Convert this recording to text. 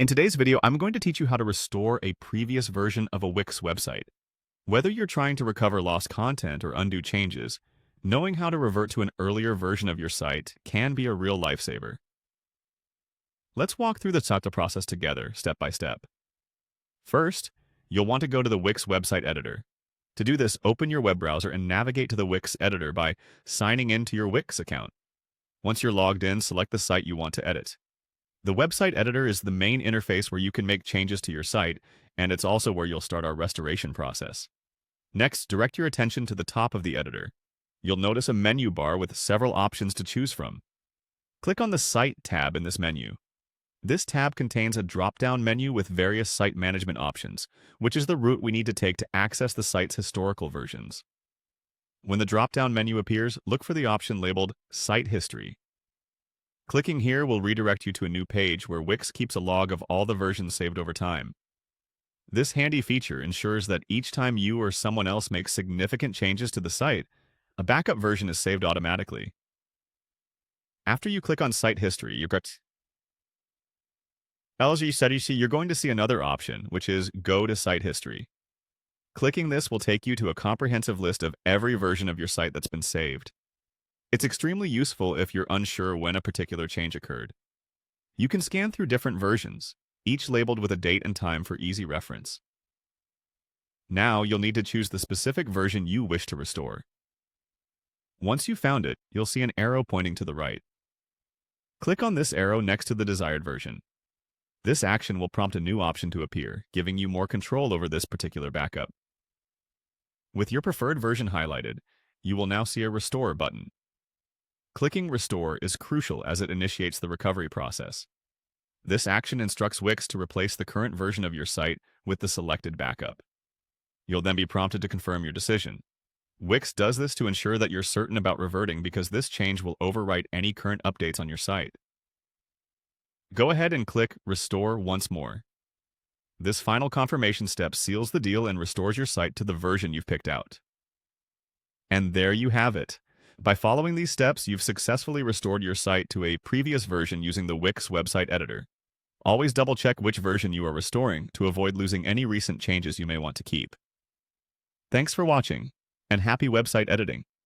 In today's video, I'm going to teach you how to restore a previous version of a Wix website. Whether you're trying to recover lost content or undo changes, knowing how to revert to an earlier version of your site can be a real lifesaver. Let's walk through the startup process together, step by step. First, you'll want to go to the Wix website editor. To do this, open your web browser and navigate to the Wix editor by signing in to your Wix account. Once you're logged in, select the site you want to edit. The website editor is the main interface where you can make changes to your site, and it's also where you'll start our restoration process. Next, direct your attention to the top of the editor. You'll notice a menu bar with several options to choose from. Click on the Site tab in this menu. This tab contains a drop-down menu with various site management options, which is the route we need to take to access the site's historical versions. When the drop-down menu appears, look for the option labeled Site History. Clicking here will redirect you to a new page where Wix keeps a log of all the versions saved over time. This handy feature ensures that each time you or someone else makes significant changes to the site, a backup version is saved automatically. After you click on Site History, you're going to see another option, which is Go to Site History. Clicking this will take you to a comprehensive list of every version of your site that's been saved. It's extremely useful if you're unsure when a particular change occurred. You can scan through different versions, each labeled with a date and time for easy reference. Now you'll need to choose the specific version you wish to restore. Once you've found it, you'll see an arrow pointing to the right. Click on this arrow next to the desired version. This action will prompt a new option to appear, giving you more control over this particular backup. With your preferred version highlighted, you will now see a Restore button. Clicking Restore is crucial as it initiates the recovery process. This action instructs Wix to replace the current version of your site with the selected backup. You'll then be prompted to confirm your decision. Wix does this to ensure that you're certain about reverting because this change will overwrite any current updates on your site. Go ahead and click Restore once more. This final confirmation step seals the deal and restores your site to the version you've picked out. And there you have it. By following these steps, you've successfully restored your site to a previous version using the Wix website editor. Always double-check which version you are restoring to avoid losing any recent changes you may want to keep. Thanks for watching, and happy website editing!